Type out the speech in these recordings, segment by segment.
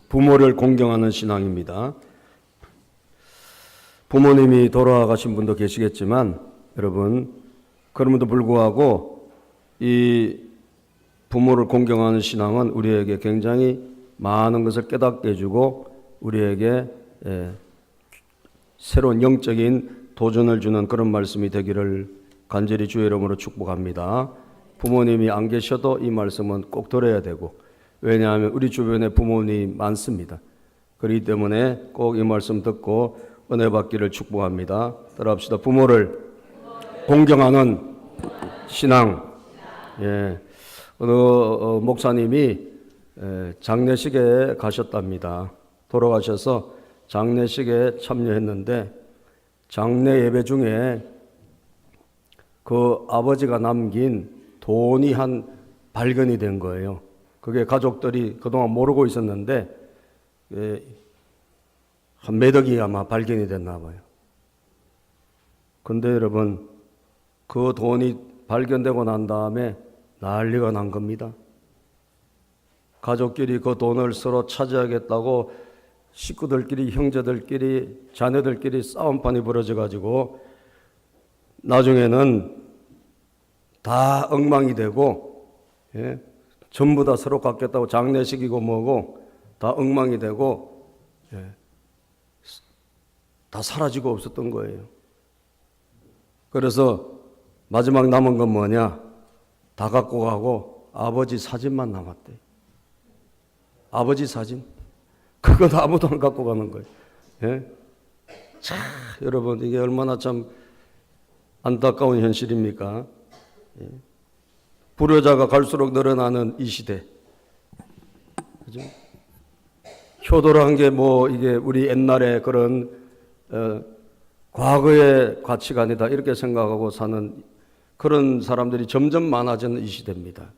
부모를 공경하는 신앙입니다. 부모님이 돌아가신 분도 계시겠지만 여러분, 그럼에도 불구하고 이 부모를 공경하는 신앙은 우리에게 굉장히 많은 것을 깨닫게 해주고 우리에게 새로운 영적인 도전을 주는 그런 말씀이 되기를 간절히 주의 이름으로 축복합니다. 부모님이 안 계셔도 이 말씀은 꼭 들어야 되고, 왜냐하면 우리 주변에 부모님 많습니다. 그렇기 때문에 꼭 이 말씀 듣고 은혜 받기를 축복합니다. 따라합시다. 부모를 공경하는 신앙. 어느 목사님이 장례식에 가셨답니다. 돌아가셔서 장례식에 참여했는데 장례 예배 중에 그 아버지가 남긴 돈이 한 발견이 된 거예요. 그게 가족들이 그동안 모르고 있었는데 한 몇 억이 아마 발견이 됐나 봐요. 근데 여러분, 그 돈이 발견되고 난 다음에 난리가 난 겁니다. 가족끼리 그 돈을 서로 차지하겠다고 식구들끼리, 형제들끼리, 자녀들끼리 싸움판이 벌어져 가지고 나중에는 다 엉망이 되고, 전부 다 서로 갖겠다고, 장례식이고 뭐고 다 엉망이 되고 다 사라지고 없었던 거예요. 그래서 마지막 남은 건 뭐냐? 다 갖고 가고 아버지 사진만 남았대요. 아버지 사진. 그건 아무도 안 갖고 가는 거예요. 자, 여러분, 이게 얼마나 참 안타까운 현실입니까? 불효자가 갈수록 늘어나는 이 시대. 그죠? 효도라는 게 뭐 이게 우리 옛날에 그런 과거의 가치관이다 이렇게 생각하고 사는 그런 사람들이 점점 많아지는 이 시대입니다.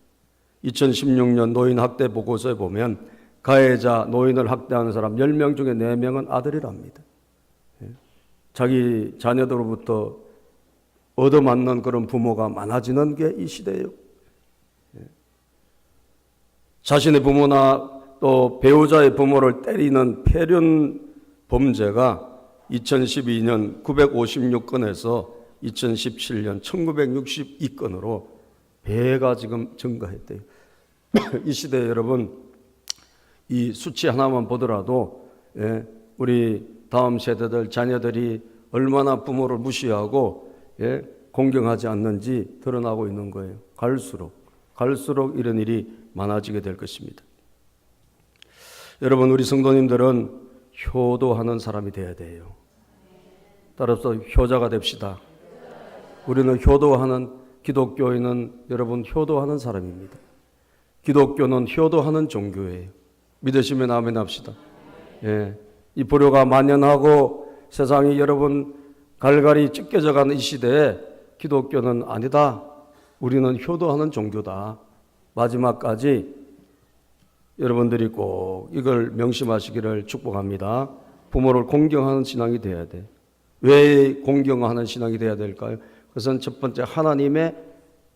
2016년 노인 학대 보고서에 보면 가해자 노인을 학대하는 사람 10명 중에 4명은 아들이랍니다. 자기 자녀들로부터 얻어맞는 그런 부모가 많아지는 게 이 시대예요. 자신의 부모나 또 배우자의 부모를 때리는 폐륜 범죄가 2012년 956건에서 2017년 1962건으로 배가 지금 증가했대요. 이 시대에 여러분, 이 수치 하나만 보더라도 우리 다음 세대들 자녀들이 얼마나 부모를 무시하고 공경하지 않는지 드러나고 있는 거예요. 갈수록 이런 일이 많아지게 될 것입니다. 여러분, 우리 성도님들은 효도하는 사람이 되어야 돼요. 따라서 효자가 됩시다. 우리는 효도하는, 기독교인은 여러분 효도하는 사람입니다. 기독교는 효도하는 종교예요. 믿으시면 아멘 합시다. 이 불효가 만연하고 세상이 여러분 갈갈이 찢겨져 가는 이 시대에 기독교는 아니다. 우리는 효도하는 종교다. 마지막까지 여러분들이 꼭 이걸 명심하시기를 축복합니다. 부모를 공경하는 신앙이 돼야 돼. 왜 공경하는 신앙이 돼야 될까요? 그것은 첫 번째 하나님의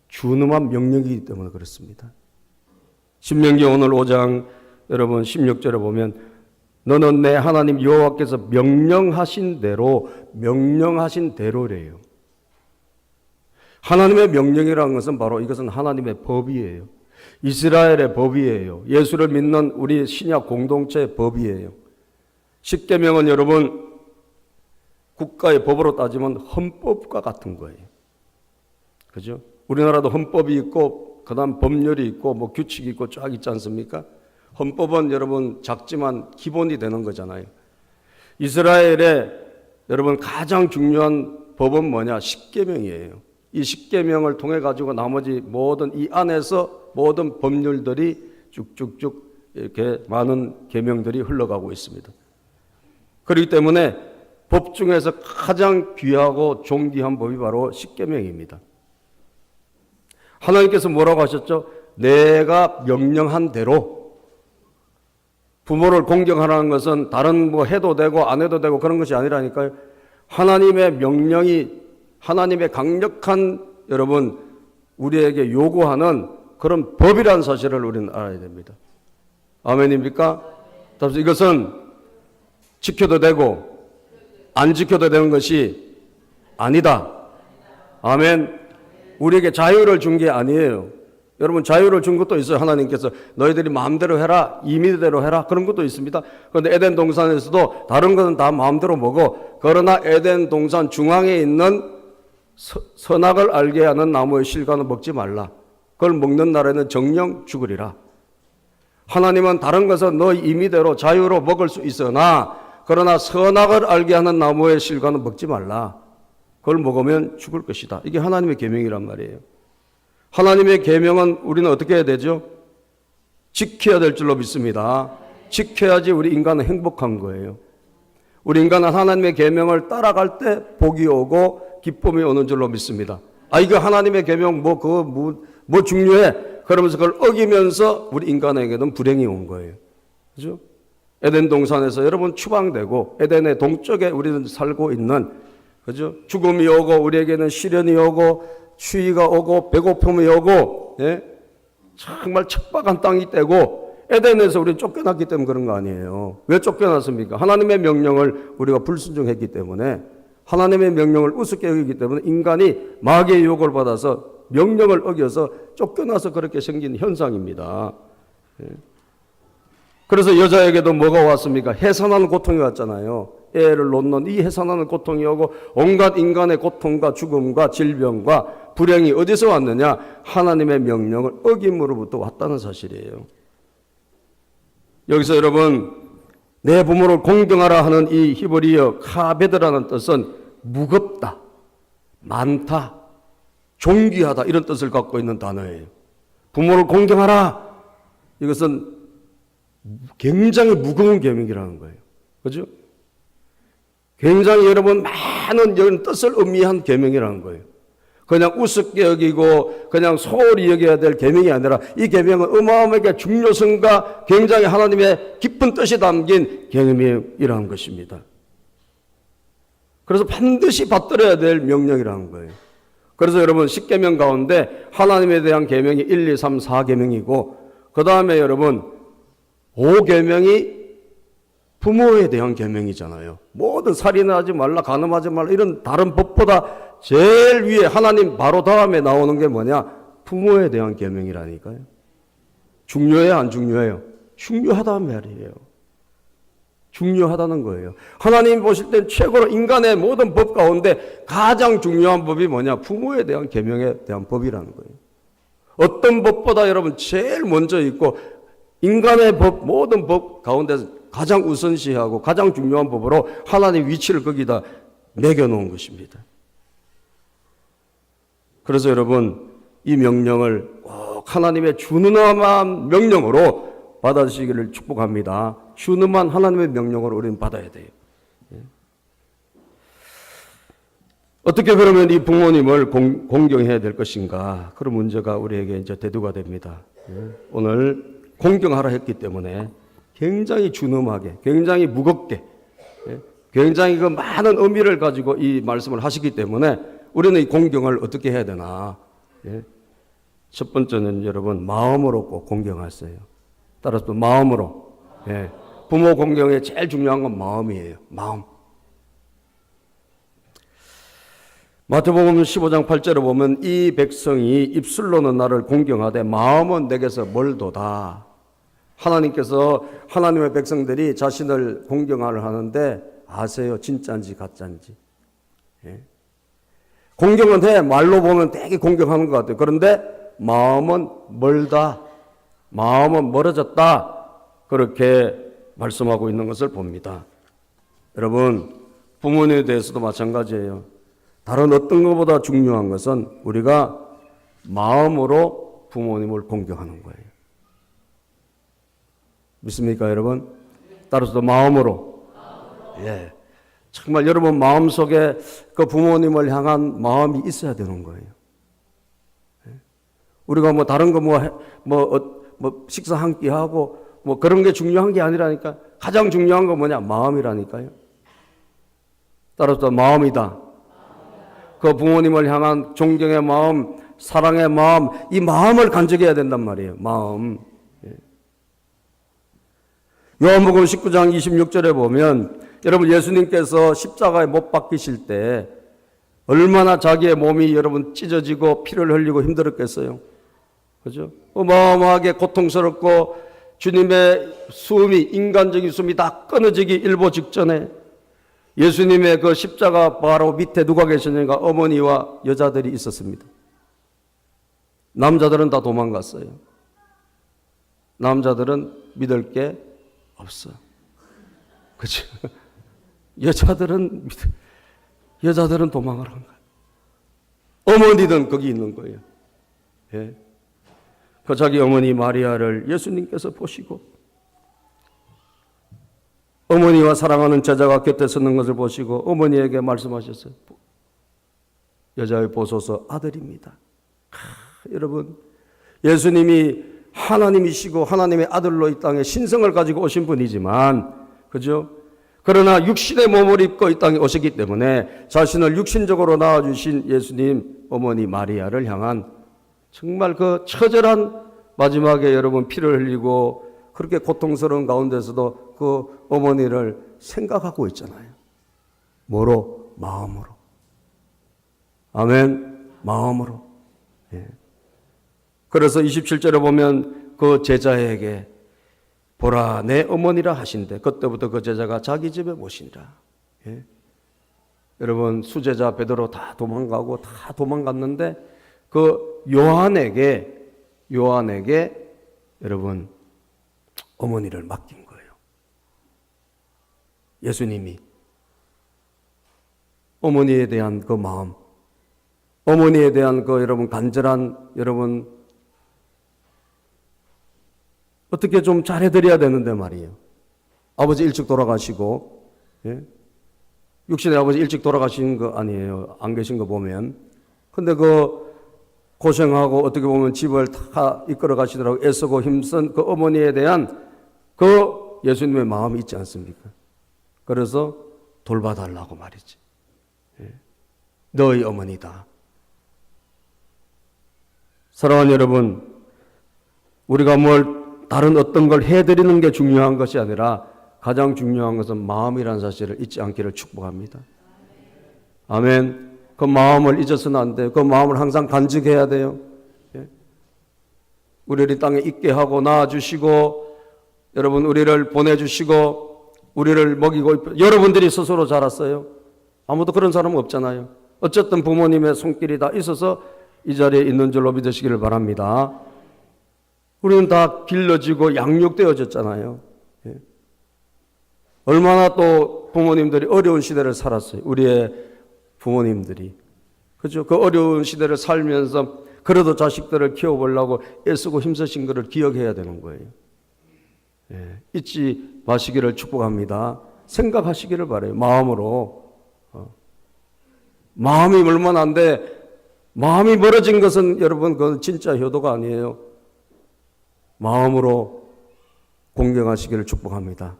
준엄한 명령이기 때문에 그렇습니다. 신명기 오늘 5장 여러분 16절에 보면 너는 내 하나님 여호와께서 명령하신 대로래요. 하나님의 명령이라는 것은 바로 이것은 하나님의 법이에요. 이스라엘의 법이에요. 예수를 믿는 우리 신약 공동체의 법이에요. 십계명은 여러분 국가의 법으로 따지면 헌법과 같은 거예요. 그죠? 우리나라도 헌법이 있고 그다음 법률이 있고 뭐 규칙이 있고 쫙 있지 않습니까? 헌법은 여러분 작지만 기본이 되는 거잖아요. 이스라엘의 여러분 가장 중요한 법은 뭐냐? 십계명이에요. 이 십계명을 통해 가지고 나머지 모든 이 안에서 모든 법률들이 쭉쭉쭉 이렇게 많은 계명들이 흘러가고 있습니다. 그렇기 때문에 법 중에서 가장 귀하고 존귀한 법이 바로 십계명입니다. 하나님께서 뭐라고 하셨죠? 내가 명령한 대로 부모를 공경하라는 것은 다른 뭐 해도 되고 안 해도 되고 그런 것이 아니라니까요. 하나님의 명령이, 하나님의 강력한, 여러분, 우리에게 요구하는 그런 법이라는 사실을 우리는 알아야 됩니다. 아멘입니까? 따라서 이것은 지켜도 되고 안 지켜도 되는 것이 아니다. 아멘. 우리에게 자유를 준 게 아니에요. 여러분, 자유를 준 것도 있어요. 하나님께서 너희들이 마음대로 해라, 임의대로 해라, 그런 것도 있습니다. 그런데 에덴 동산에서도 다른 것은 다 마음대로 먹어. 그러나 에덴 동산 중앙에 있는 선악을 알게 하는 나무의 실과는 먹지 말라. 그걸 먹는 날에는 정령 죽으리라. 하나님은 다른 것은 너 임의대로 자유로 먹을 수 있으나 그러나 선악을 알게 하는 나무의 실과는 먹지 말라. 그걸 먹으면 죽을 것이다. 이게 하나님의 계명이란 말이에요. 하나님의 계명은 우리는 어떻게 해야 되죠? 지켜야 될 줄로 믿습니다. 지켜야지 우리 인간은 행복한 거예요. 우리 인간은 하나님의 계명을 따라갈 때 복이 오고 기쁨이 오는 줄로 믿습니다. 아, 이거 하나님의 계명 뭐 중요해? 그러면서 그걸 어기면서 우리 인간에게는 불행이 온 거예요. 그죠? 에덴 동산에서 여러분 추방되고 에덴의 동쪽에 우리는 살고 있는, 그죠? 죽음이 오고 우리에게는 시련이 오고 추위가 오고 배고픔이 오고, 예? 정말 척박한 땅이 떼고 에덴에서 우리는 쫓겨났기 때문에 그런 거 아니에요. 왜 쫓겨났습니까? 하나님의 명령을 우리가 불순종했기 때문에, 하나님의 명령을 우습게 여기기 때문에 인간이 마귀의 유혹을 받아서 명령을 어겨서 쫓겨나서 그렇게 생긴 현상입니다. 예. 그래서 여자에게도 뭐가 왔습니까? 해산하는 고통이 왔잖아요. 애를 놓는 이 해산하는 고통이 오고 온갖 인간의 고통과 죽음과 질병과 불행이 어디서 왔느냐? 하나님의 명령을 어김으로부터 왔다는 사실이에요. 여기서 여러분, 내 부모를 공경하라 하는 이 히브리어 카베드라는 뜻은 무겁다, 많다, 존귀하다, 이런 뜻을 갖고 있는 단어예요. 부모를 공경하라, 이것은 굉장히 무거운 계명이라는 거예요. 그죠? 굉장히 여러분 많은 이런 뜻을 의미한 계명이라는 거예요. 그냥 우습게 여기고 그냥 소홀히 여겨야 될 계명이 아니라 이 계명은 어마어마하게 중요성과 굉장히 하나님의 깊은 뜻이 담긴 계명이라는 것입니다. 그래서 반드시 받들어야 될 명령이라는 거예요. 그래서 여러분 10계명 가운데 하나님에 대한 계명이 1, 2, 3, 4계명이고 그 다음에 여러분 5계명이 부모에 대한 계명이잖아요. 모든 살인하지 말라, 간음하지 말라, 이런 다른 법보다 제일 위에 하나님 바로 다음에 나오는 게 뭐냐? 부모에 대한 계명이라니까요. 중요해요, 안 중요해요? 중요하단 말이에요. 중요하다는 거예요. 하나님 보실 땐 최고로 인간의 모든 법 가운데 가장 중요한 법이 뭐냐? 부모에 대한 계명에 대한 법이라는 거예요. 어떤 법보다 여러분 제일 먼저 있고 인간의 법, 모든 법 가운데서 가장 우선시하고 가장 중요한 법으로 하나님 위치를 거기다 매겨놓은 것입니다. 그래서 여러분 이 명령을 꼭 하나님의 준엄한 명령으로 받아주시기를 축복합니다. 준엄한 하나님의 명령으로 우리는 받아야 돼요. 어떻게 그러면 이 부모님을 공경해야 될 것인가? 그런 문제가 우리에게 이제 대두가 됩니다. 오늘 공경하라 했기 때문에 굉장히 준엄하게, 굉장히 무겁게, 굉장히 그 많은 의미를 가지고 이 말씀을 하시기 때문에 우리는 이 공경을 어떻게 해야 되나? 첫 번째는 여러분 마음으로 꼭 공경하세요. 따라서 마음으로. 부모 공경에 제일 중요한 건 마음이에요. 마음. 마태복음 15장 8절에 보면 이 백성이 입술로는 나를 공경하되 마음은 내게서 멀도다. 하나님께서 하나님의 백성들이 자신을 공경을 하는데 아세요? 진짜인지 가짜인지. 공경은 해. 말로 보면 되게 공경하는 것 같아요. 그런데 마음은 멀다. 마음은 멀어졌다. 그렇게 말씀하고 있는 것을 봅니다. 여러분, 부모님에 대해서도 마찬가지예요. 다른 어떤 것보다 중요한 것은 우리가 마음으로 부모님을 공경하는 거예요. 믿습니까, 여러분? 따라서 마음으로. 예. 정말 여러분 마음속에 그 부모님을 향한 마음이 있어야 되는 거예요. 우리가 뭐 다른 거 식사 한 끼 하고 뭐 그런 게 중요한 게 아니라니까. 가장 중요한 건 뭐냐? 마음이라니까요. 따라서 마음이다. 그 부모님을 향한 존경의 마음, 사랑의 마음, 이 마음을 간직해야 된단 말이에요. 마음. 요한복음 19장 26절에 보면 여러분 예수님께서 십자가에 못 박히실 때 얼마나 자기의 몸이 여러분 찢어지고 피를 흘리고 힘들었겠어요. 그죠? 어마어마하게 고통스럽고 주님의 숨이, 인간적인 숨이 다 끊어지기 일보 직전에 예수님의 그 십자가 바로 밑에 누가 계셨는가? 어머니와 여자들이 있었습니다. 남자들은 다 도망갔어요. 남자들은 믿을 게 없어. 그렇죠? 여자들은 도망을 한 거예요. 어머니는 거기 있는 거예요. 예. 그 자기 어머니 마리아를 예수님께서 보시고 어머니와 사랑하는 제자가 곁에 서는 것을 보시고 어머니에게 말씀하셨어요. 여자의 보소서 아들입니다. 여러분, 예수님이 하나님이시고 하나님의 아들로 이 땅에 신성을 가지고 오신 분이지만, 그죠? 그러나 육신의 몸을 입고 이 땅에 오셨기 때문에 자신을 육신적으로 낳아주신 예수님 어머니 마리아를 향한 정말 그 처절한 마지막에 여러분 피를 흘리고 그렇게 고통스러운 가운데서도 그 어머니를 생각하고 있잖아요. 뭐로? 마음으로. 아멘. 마음으로. 예. 그래서 27절에 보면 그 제자에게 보라 내 어머니라 하신대. 그때부터 그 제자가 자기 집에 모시니라. 예. 여러분 수제자 베드로 다 도망갔는데 그 요한에게 여러분 어머니를 맡긴 거예요. 예수님이 어머니에 대한 그 마음, 어머니에 대한 그 여러분 간절한 여러분 어떻게 좀 잘해드려야 되는데 말이에요. 아버지 일찍 돌아가시고, 예? 육신의 아버지 일찍 돌아가신 거 아니에요. 안 계신 거 보면. 근데 그 고생하고 어떻게 보면 집을 다 이끌어 가시느라고 애쓰고 힘쓴 그 어머니에 대한 그 예수님의 마음이 있지 않습니까? 그래서 돌봐달라고 말이지. 예. 너희 어머니다. 사랑하는 여러분, 우리가 다른 어떤 걸 해드리는 게 중요한 것이 아니라 가장 중요한 것은 마음이라는 사실을 잊지 않기를 축복합니다. 아멘. 그 마음을 잊어서는 안 돼요. 그 마음을 항상 간직해야 돼요. 예. 우리를 이 땅에 있게 하고 낳아주시고 여러분 우리를 보내주시고 우리를 먹이고 여러분들이 스스로 자랐어요. 아무도 그런 사람은 없잖아요. 어쨌든 부모님의 손길이 다 있어서 이 자리에 있는 줄로 믿으시기를 바랍니다. 우리는 다 길러지고 양육되어졌잖아요. 예. 얼마나 또 부모님들이 어려운 시대를 살았어요. 우리의 부모님들이. 그죠? 그 어려운 시대를 살면서 그래도 자식들을 키워보려고 애쓰고 힘쓰신 것을 기억해야 되는 거예요. 예. 잊지 마시기를 축복합니다. 생각하시기를 바라요. 마음으로. 마음이 멀면 안 돼. 마음이 멀어진 것은 여러분 그건 진짜 효도가 아니에요. 마음으로 공경하시기를 축복합니다.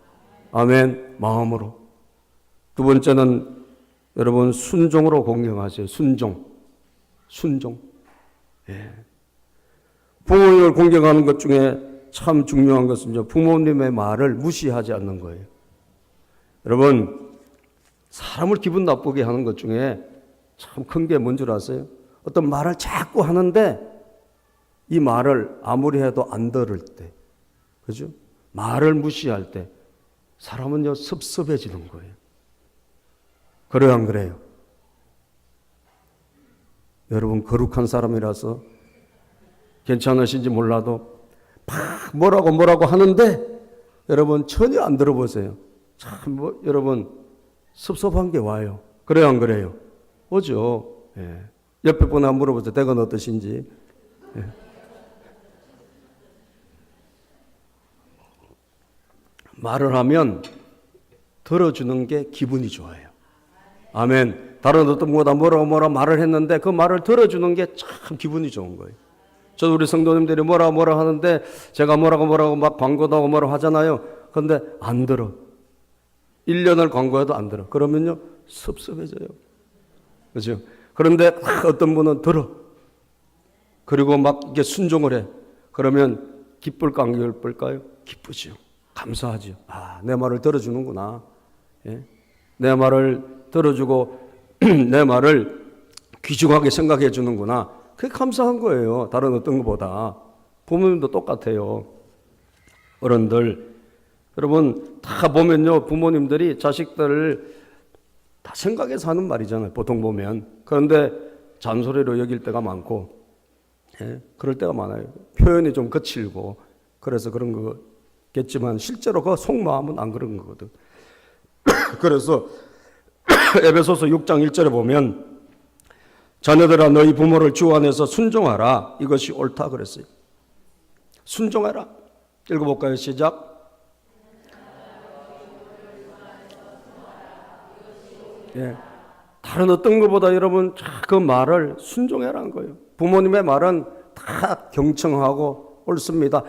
아멘. 마음으로. 두 번째는 여러분 순종으로 공경하세요. 순종. 예. 부모님을 공경하는 것 중에 참 중요한 것은 부모님의 말을 무시하지 않는 거예요. 여러분 사람을 기분 나쁘게 하는 것 중에 참 큰 게 뭔 줄 아세요? 어떤 말을 자꾸 하는데 이 말을 아무리 해도 안 들을 때, 그죠? 말을 무시할 때 사람은요 섭섭해지는 거예요. 그래요, 안 그래요? 여러분 거룩한 사람이라서 괜찮으신지 몰라도 막 뭐라고 하는데 여러분 전혀 안 들어보세요. 참 여러분 섭섭한 게 와요. 그래요, 안 그래요? 오죠. 예. 옆에 분한테 한번 물어보세요. 댁은 어떠신지. 예. 말을 하면 들어주는 게 기분이 좋아요. 아멘. 다른 어떤 분보다 뭐라 말을 했는데 그 말을 들어주는 게 참 기분이 좋은 거예요. 저도 우리 성도님들이 뭐라 하는데 제가 뭐라고 막 광고도 하고 뭐라고 하잖아요. 그런데 안 들어. 1년을 광고해도 안 들어. 그러면요, 섭섭해져요. 그죠? 그런데 어떤 분은 들어. 그리고 막 이게 순종을 해. 그러면 기쁠까 안 기쁠까요? 기쁘죠. 감사하죠. 아, 내 말을 들어주는구나. 예? 내 말을 들어주고 내 말을 귀중하게 생각해 주는구나. 그게 감사한 거예요. 다른 어떤 것보다. 부모님도 똑같아요. 어른들. 여러분 다 보면요, 부모님들이 자식들을 다 생각해서 하는 말이잖아요. 보통 보면. 그런데 잔소리로 여길 때가 많고, 예? 그럴 때가 많아요. 표현이 좀 거칠고 그래서 그런 거겠지만 실제로 그 속마음은 안 그런 거거든. 그래서 에베소서 6장 1절에 보면 자녀들아 너희 부모를 주 안에서 순종하라. 이것이 옳다 그랬어요. 순종하라. 읽어볼까요? 시작. 예. 다른 어떤 것보다 여러분 그 말을 순종해라는 거예요. 부모님의 말은 다 경청하고 옳습니다.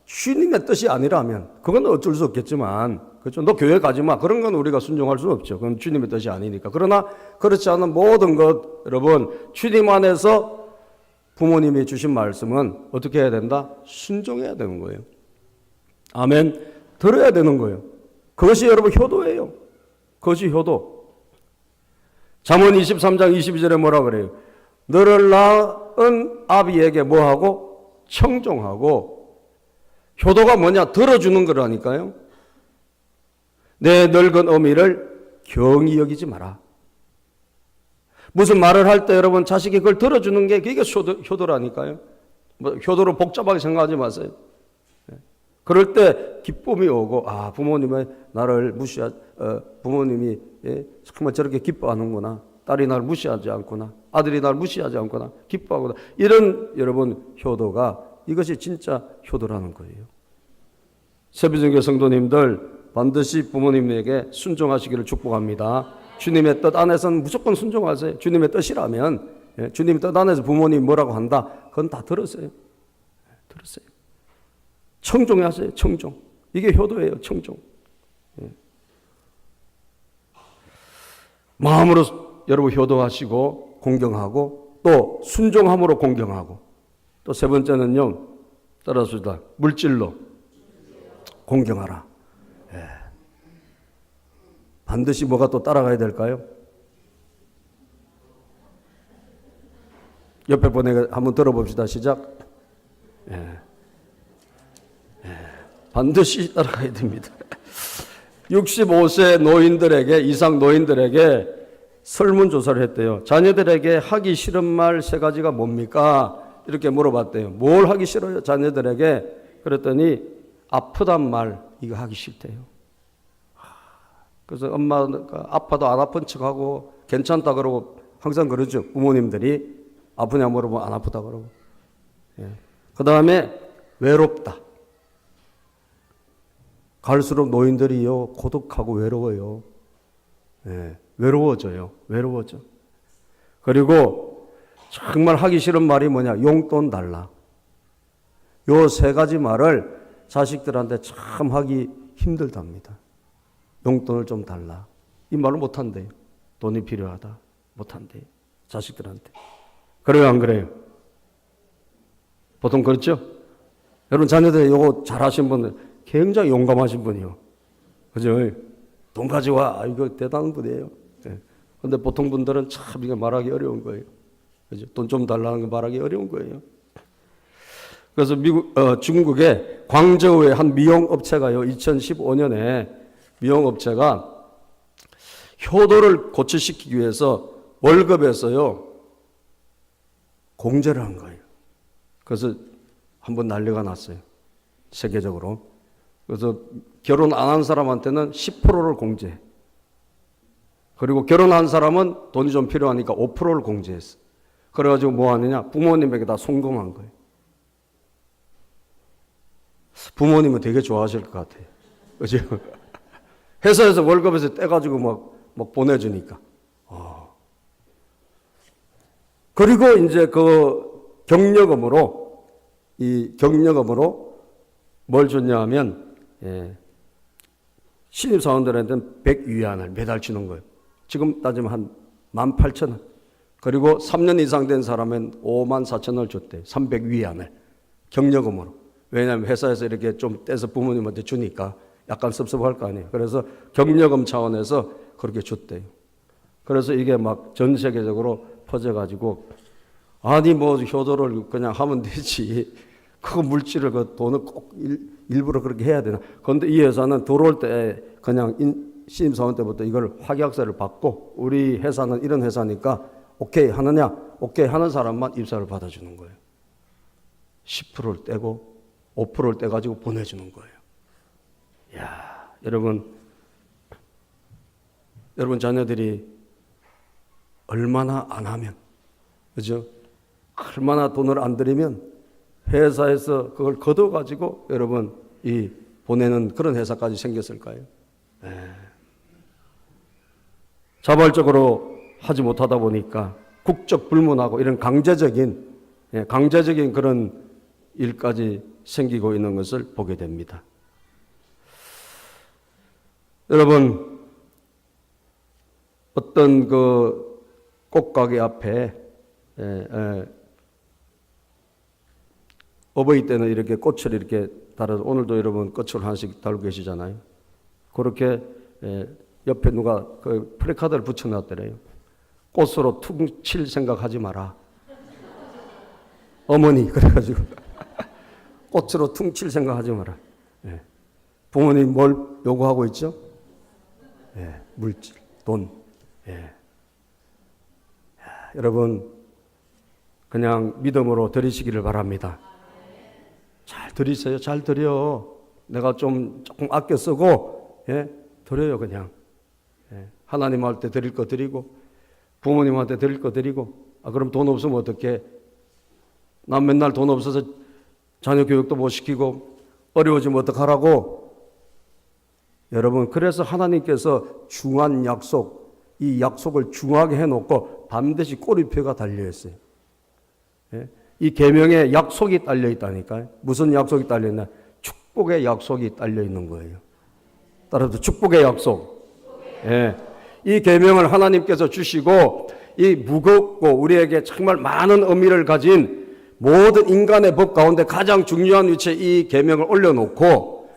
주님의 뜻이 아니라면 그건 어쩔 수 없겠지만, 그렇죠? 너 교회 가지 마. 그런 건 우리가 순종할 수는 없죠. 그건 주님의 뜻이 아니니까. 그러나 그렇지 않은 모든 것, 여러분 주님 안에서 부모님이 주신 말씀은 어떻게 해야 된다? 순종해야 되는 거예요. 아멘. 들어야 되는 거예요. 그것이 여러분 효도예요. 그것이 효도. 잠언 23장 22절에 뭐라 그래요? 너를 낳은 아비에게 뭐하고? 청종하고. 효도가 뭐냐? 들어주는 거라니까요. 내 늙은 어미를 경히 여기지 마라. 무슨 말을 할 때 여러분 자식이 그걸 들어주는 게 그게 효도라니까요. 뭐 효도를 복잡하게 생각하지 마세요. 그럴 때 기쁨이 오고, 아, 부모님이 나를 부모님이 정말 저렇게 기뻐하는구나. 딸이 나를 무시하지 않구나. 아들이 나를 무시하지 않구나. 기뻐하구나. 이런 여러분 효도가, 이것이 진짜 효도라는 거예요. 세비전교 성도님들 반드시 부모님에게 순종하시기를 축복합니다. 주님의 뜻 안에서는 무조건 순종하세요. 주님의 뜻이라면, 주님의 뜻 안에서 부모님이 뭐라고 한다, 그건 다 들으세요. 들으세요. 청종하세요. 청종. 이게 효도예요. 청종. 마음으로 여러분 효도하시고 공경하고 또 순종함으로 공경하고 또 세 번째는요, 따라서다 물질로 공경하라. 예. 반드시 뭐가 또 따라가야 될까요? 옆에 분에게 한번 들어봅시다. 시작. 예. 반드시 따라가야 됩니다. 65세 노인들에게, 이상 노인들에게 설문조사를 했대요. 자녀들에게 하기 싫은 말 3가지가 뭡니까? 이렇게 물어봤대요. 뭘 하기 싫어요? 자녀들에게. 그랬더니 아프단 말, 이거 하기 싫대요. 그래서 엄마가 아파도 안 아픈 척하고 괜찮다 그러고 항상 그러죠. 부모님들이 아프냐 물어보면 안 아프다 그러고. 그 다음에 외롭다. 갈수록 노인들이요, 고독하고 외로워요. 외로워져요. 외로워져. 그리고 정말 하기 싫은 말이 뭐냐? 용돈 달라. 요 3가지 말을 자식들한테 참 하기 힘들답니다. 용돈을 좀 달라. 이 말을 못한대요. 돈이 필요하다. 못한대요. 자식들한테. 그래요, 안 그래요? 보통 그렇죠? 여러분 자녀들 이거 잘하신 분들 굉장히 용감하신 분이요. 그죠? 돈 가져와. 이거 대단한 분이에요. 그런데 보통 분들은 참 이거 말하기 어려운 거예요. 그죠? 돈 좀 달라는 거 말하기 어려운 거예요. 그래서 중국의 광저우의 한 미용업체가요, 2015년에 미용업체가 효도를 고취시키기 위해서 월급에서요, 공제를 한 거예요. 그래서 한번 난리가 났어요. 세계적으로. 그래서 결혼 안 한 사람한테는 10%를 공제해. 그리고 결혼한 사람은 돈이 좀 필요하니까 5%를 공제했어. 그래가지고 뭐 하느냐? 부모님에게 다 송금한 거예요. 부모님은 되게 좋아하실 것 같아요. 그죠? 회사에서 월급에서 떼가지고 막 보내주니까. 그리고 이제 그 경력금으로 이 경력금으로 뭘 줬냐 하면 신입사원들한테는 100위안을 매달 주는 거예요. 지금 따지면 한 18,000원. 그리고 3년 이상 된 사람은 54,000원을 줬대요. 300위안을 경력금으로. 왜냐하면 회사에서 이렇게 좀 떼서 부모님한테 주니까 약간 섭섭할 거 아니에요. 그래서 경력금 차원에서 그렇게 줬대요. 그래서 이게 막 전 세계적으로 퍼져가지고 아니 뭐 효도를 그냥 하면 되지. 그 물질을 그 돈을 꼭 일부러 그렇게 해야 되나. 그런데 이 회사는 들어올 때 그냥 신입사원 때부터 이걸 확약서를 받고 우리 회사는 이런 회사니까 오케이 하느냐. 오케이 하는 사람만 입사를 받아주는 거예요. 10%를 떼고 5%를 떼가지고 보내주는 거예요. 야, 여러분 자녀들이 얼마나 안 하면, 그죠? 얼마나 돈을 안 들이면 회사에서 그걸 걷어가지고 여러분 이 보내는 그런 회사까지 생겼을까요? 자발적으로 하지 못하다 보니까 국적 불문하고 이런 강제적인 그런 일까지 생기고 있는 것을 보게 됩니다. 여러분, 어떤 그 꽃가게 앞에 어버이 때는 이렇게 꽃을 이렇게 달아서 오늘도 여러분 꽃을 하나씩 달고 계시잖아요. 그렇게 옆에 누가 그 플래카드를 붙여놨더래요. 꽃으로 퉁칠 생각하지 마라. 어머니 그래가지고 꽃으로 퉁칠 생각하지 마라. 부모님 뭘 요구하고 있죠? 물질, 돈. 여러분 그냥 믿음으로 드리시기를 바랍니다. 잘 드리세요. 잘 드려. 내가 조금 아껴 쓰고 드려요 그냥. 하나님한테 드릴 거 드리고 부모님한테 드릴 거 드리고. 그럼 돈 없으면 어떡해? 난 맨날 돈 없어서 자녀 교육도 못 시키고 어려워지면 어떡하라고? 여러분 그래서 하나님께서 중한 약속, 이 약속을 중하게 해놓고 반드시 꼬리표가 달려있어요. 이 계명에 약속이 달려있다니까요. 무슨 약속이 달려있나? 축복의 약속이 달려있는 거예요. 따라서 축복의 약속. 이 계명을 하나님께서 주시고 이 무겁고 우리에게 정말 많은 의미를 가진 모든 인간의 법 가운데 가장 중요한 위치에 이 계명을 올려놓고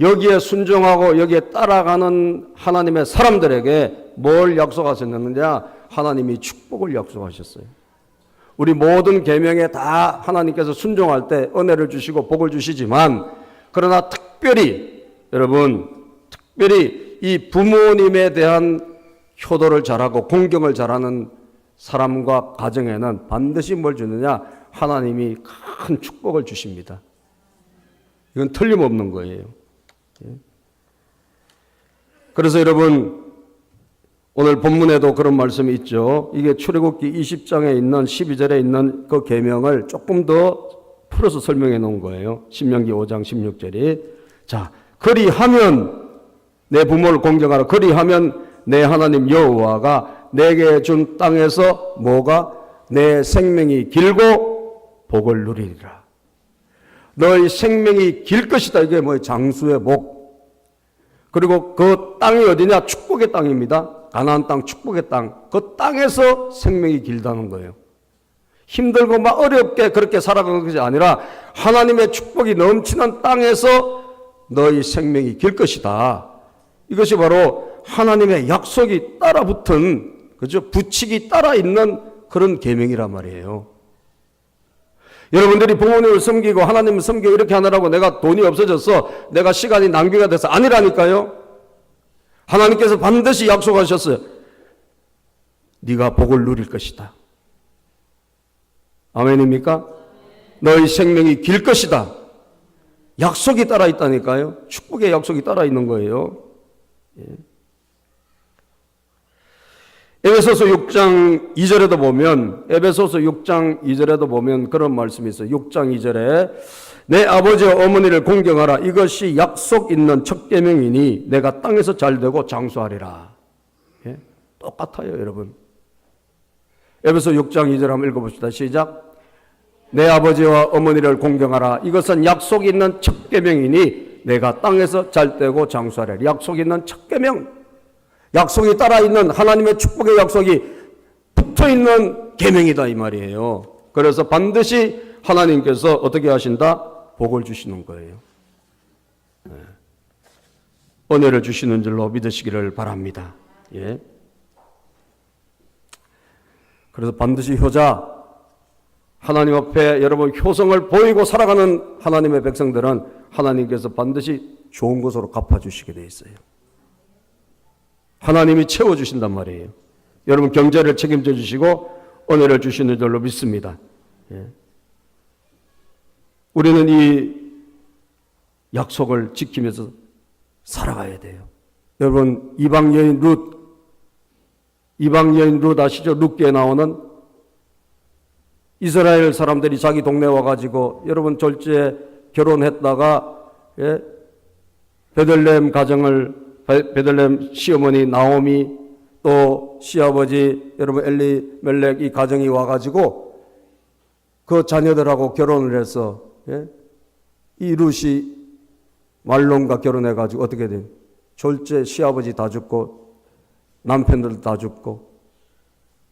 여기에 순종하고 여기에 따라가는 하나님의 사람들에게 뭘 약속하셨느냐? 하나님이 축복을 약속하셨어요. 우리 모든 계명에 다 하나님께서 순종할 때 은혜를 주시고 복을 주시지만 그러나 특별히 여러분 특별히 이 부모님에 대한 효도를 잘하고 공경을 잘하는 사람과 가정에는 반드시 뭘 주느냐? 하나님이 큰 축복을 주십니다. 이건 틀림없는 거예요. 그래서 여러분 오늘 본문에도 그런 말씀이 있죠. 이게 출애굽기 20장에 있는 12절에 있는 그 계명을 조금 더 풀어서 설명해 놓은 거예요. 신명기 5장 16절이. 자, 그리하면 내 부모를 공경하라. 그리하면 내 하나님 여호와가 내게 준 땅에서 뭐가? 내 생명이 길고 복을 누리리라. 너의 생명이 길 것이다. 이게 뭐예요? 장수의 복. 그리고 그 땅이 어디냐? 축복의 땅입니다. 가나안 땅, 축복의 땅. 그 땅에서 생명이 길다는 거예요. 힘들고 막 어렵게 그렇게 살아가는 것이 아니라 하나님의 축복이 넘치는 땅에서 너의 생명이 길 것이다. 이것이 바로 하나님의 약속이 따라붙은, 그죠? 부칙이 따라 있는 그런 계명이란 말이에요. 여러분들이 부모님을 섬기고 하나님을 섬기고 이렇게 하느라고 내가 돈이 없어졌어. 내가 시간이 낭비가 돼서 아니라니까요. 하나님께서 반드시 약속하셨어요. 네가 복을 누릴 것이다. 아멘입니까? 너의 생명이 길 것이다. 약속이 따라 있다니까요. 축복의 약속이 따라 있는 거예요. 에베소서 6장 2절에도 보면 에베소서 6장 2절에도 보면 그런 말씀이 있어요. 6장 2절에 내 아버지와 어머니를 공경하라. 이것이 약속 있는 첫 계명이니 내가 땅에서 잘되고 장수하리라. 똑같아요, 여러분. 에베소 6장 2절 한번 읽어봅시다. 시작. 내 아버지와 어머니를 공경하라. 이것은 약속이 있는 첫 계명이니 내가 땅에서 잘 되고 장수하라. 약속이 있는 첫 계명. 약속이 따라 있는 하나님의 축복의 약속이 붙어 있는 계명이다 이 말이에요. 그래서 반드시 하나님께서 어떻게 하신다? 복을 주시는 거예요. 은혜를 주시는 줄로 믿으시기를 바랍니다. 예. 그래서 반드시 효자, 하나님 앞에 여러분 효성을 보이고 살아가는 하나님의 백성들은 하나님께서 반드시 좋은 것으로 갚아주시게 돼 있어요. 하나님이 채워주신단 말이에요. 여러분 경제를 책임져 주시고 은혜를 주시는 줄로 믿습니다. 예. 우리는 이 약속을 지키면서 살아가야 돼요. 여러분 이방 여인 룻 아시죠? 룻기에 나오는 이스라엘 사람들이 자기 동네 와가지고 여러분 졸지에 결혼했다가 예? 베들레헴 시어머니 나오미 또 시아버지 여러분 엘리멜렉 이 가정이 와가지고 그 자녀들하고 결혼을 해서 예? 이 룻이 말론과 결혼해가지고 어떻게 된? 졸제 시아버지 다 죽고 남편들 다 죽고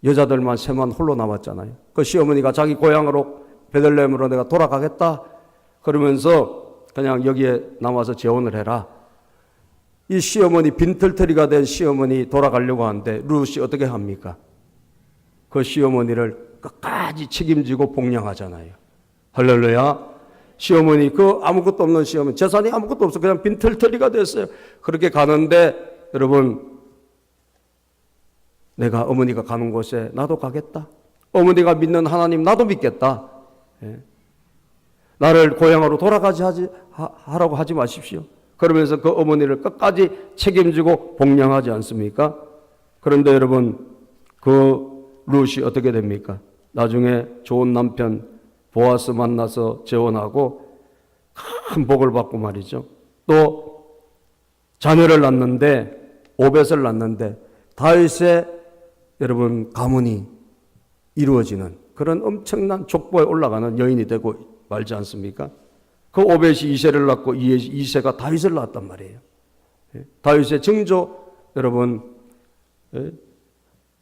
여자들만 셋만 홀로 남았잖아요. 그 시어머니가 자기 고향으로 베들레헴으로 내가 돌아가겠다 그러면서 그냥 여기에 남아서 재혼을 해라. 이 시어머니 빈털터리가 된 시어머니 돌아가려고 하는데 룻이 어떻게 합니까? 그 시어머니를 끝까지 책임지고 복양하잖아요. 할렐루야. 시어머니 그 아무것도 없는 시어머니 재산이 아무것도 없어 그냥 빈털터리가 됐어요. 그렇게 가는데 여러분 내가 어머니가 가는 곳에 나도 가겠다. 어머니가 믿는 하나님 나도 믿겠다. 예. 나를 고향으로 돌아가지 하라고 하지 마십시오. 그러면서 그 어머니를 끝까지 책임지고 복양하지 않습니까? 그런데 여러분 그 룻이 어떻게 됩니까? 나중에 좋은 남편 보아스 만나서 재혼하고 큰 복을 받고 말이죠. 또 자녀를 낳는데 오벳을 낳는데 다윗의 여러분 가문이 이루어지는 그런 엄청난 족보에 올라가는 여인이 되고 말지 않습니까? 그 오벳이 이새를 낳고 이새가 다윗을 낳았단 말이에요. 다윗의 증조 여러분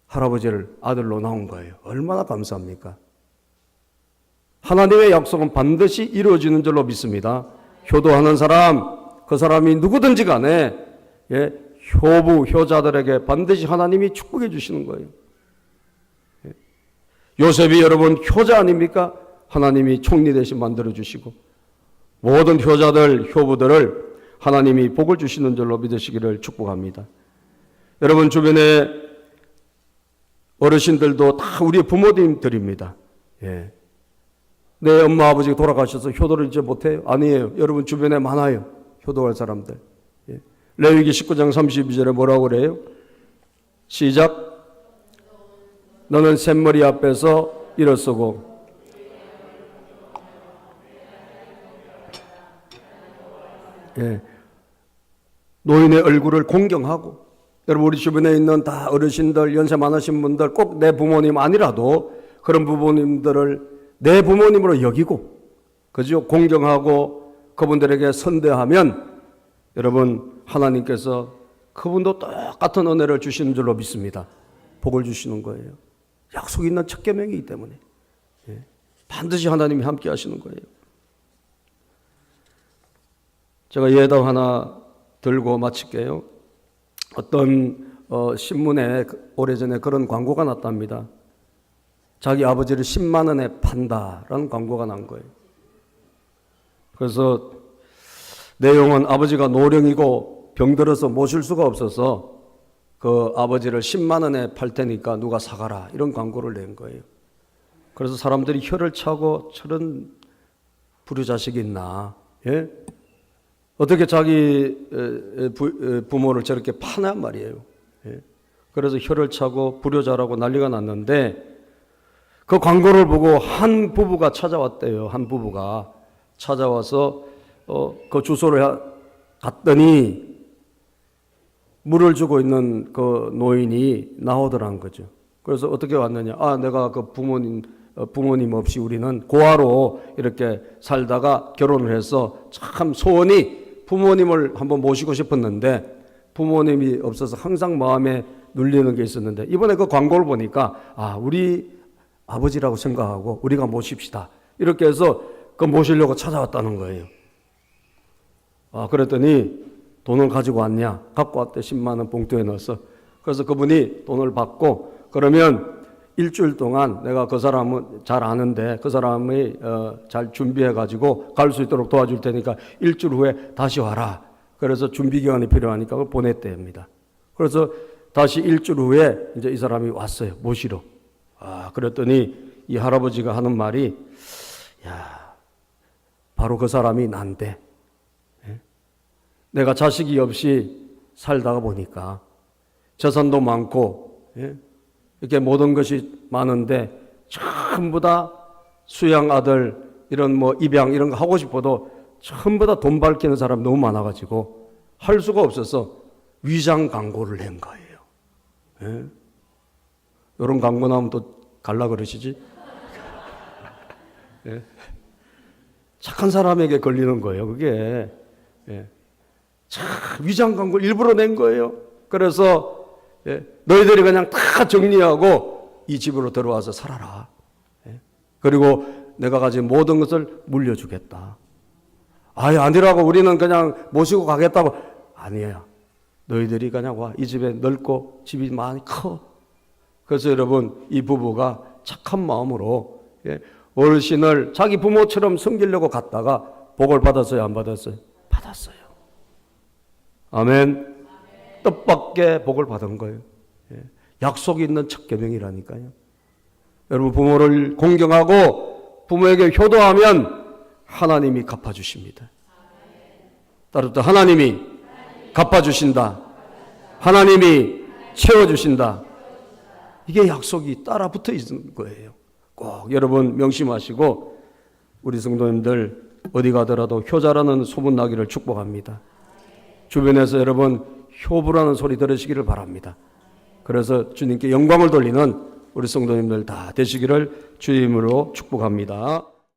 할아버지를 아들로 낳은 거예요. 얼마나 감사합니까? 하나님의 약속은 반드시 이루어지는 줄로 믿습니다. 효도하는 사람, 그 사람이 누구든지 간에 효자들에게 반드시 하나님이 축복해 주시는 거예요. 요셉이 여러분 효자 아닙니까? 하나님이 총리 대신 만들어 주시고 모든 효자들, 효부들을 하나님이 복을 주시는 줄로 믿으시기를 축복합니다. 여러분 주변에 어르신들도 다 우리의 부모님들입니다. 예. 내 엄마 아버지가 돌아가셔서 효도를 이제 못해요? 아니에요. 여러분 주변에 많아요. 효도할 사람들. 예. 레위기 19장 32절에 뭐라고 그래요? 시작. 너는 샘머리 앞에서 일어서고 예. 노인의 얼굴을 공경하고 여러분 우리 주변에 있는 다 어르신들 연세 많으신 분들 꼭 내 부모님 아니라도 그런 부모님들을 내 부모님으로 여기고 그죠? 공경하고 그분들에게 선대하면 여러분 하나님께서 그분도 똑같은 은혜를 주시는 줄로 믿습니다. 복을 주시는 거예요. 약속 있는 첫 계명이기 때문에 반드시 하나님이 함께 하시는 거예요. 제가 예담 하나 들고 마칠게요. 어떤 신문에 오래전에 그런 광고가 났답니다. 자기 아버지를 10만 원에 판다라는 광고가 난 거예요. 그래서 내용은 아버지가 노령이고 병들어서 모실 수가 없어서 그 아버지를 10만 원에 팔 테니까 누가 사가라 이런 광고를 낸 거예요. 그래서 사람들이 혀를 차고 저런 불효자식이 있나? 예? 어떻게 자기 부모를 저렇게 파냐 말이에요. 예? 그래서 혀를 차고 불효자라고 난리가 났는데 그 광고를 보고 한 부부가 찾아왔대요. 한 부부가 찾아와서 그 주소를 갔더니 물을 주고 있는 그 노인이 나오더란 거죠. 그래서 어떻게 왔느냐? 아, 내가 그 부모님 부모님 없이 우리는 고아로 이렇게 살다가 결혼을 해서 참 소원이 부모님을 한번 모시고 싶었는데 부모님이 없어서 항상 마음에 눌리는 게 있었는데 이번에 그 광고를 보니까 우리 아버지라고 생각하고 우리가 모십시다. 이렇게 해서 그 모시려고 찾아왔다는 거예요. 그랬더니 돈을 가지고 왔냐? 갖고 왔대. 10만 원 봉투에 넣어서. 그래서 그분이 돈을 받고 그러면 일주일 동안 내가 그 사람은 잘 아는데 그 사람이 잘 준비해 가지고 갈 수 있도록 도와줄 테니까 일주일 후에 다시 와라. 그래서 준비 기간이 필요하니까 그걸 보냈답니다. 그래서 다시 일주일 후에 이제 이 사람이 왔어요. 모시러. 그랬더니 이 할아버지가 하는 말이 바로 그 사람이 난데 내가 자식이 없이 살다가 보니까 재산도 많고 이렇게 모든 것이 많은데 전부 다 수양 아들 이런 뭐 입양 이런 거 하고 싶어도 전부 다 돈 밝히는 사람이 너무 많아가지고 할 수가 없어서 위장 광고를 한 거예요. 이런 광고 나오면 또 갈라 그러시지? 착한 사람에게 걸리는 거예요. 그게 위장 광고를 일부러 낸 거예요. 그래서 너희들이 그냥 다 정리하고 이 집으로 들어와서 살아라. 그리고 내가 가진 모든 것을 물려주겠다. 아니라고 우리는 그냥 모시고 가겠다고. 아니에요. 너희들이 그냥 와. 이 집에 넓고 집이 많이 커. 그래서 여러분 이 부부가 착한 마음으로 어르신을 자기 부모처럼 섬기려고 갔다가 복을 받았어요? 안 받았어요? 받았어요. 아멘. 뜻밖의 복을 받은 거예요. 약속이 있는 첫 계명이라니까요. 여러분 부모를 공경하고 부모에게 효도하면 하나님이 갚아주십니다. 따라서 하나님이 갚아주신다. 하나님이 채워주신다. 이게 약속이 따라 붙어 있는 거예요. 꼭 여러분 명심하시고 우리 성도님들 어디 가더라도 효자라는 소문나기를 축복합니다. 주변에서 여러분 효부라는 소리 들으시기를 바랍니다. 그래서 주님께 영광을 돌리는 우리 성도님들 다 되시기를 주의 이름으로 축복합니다.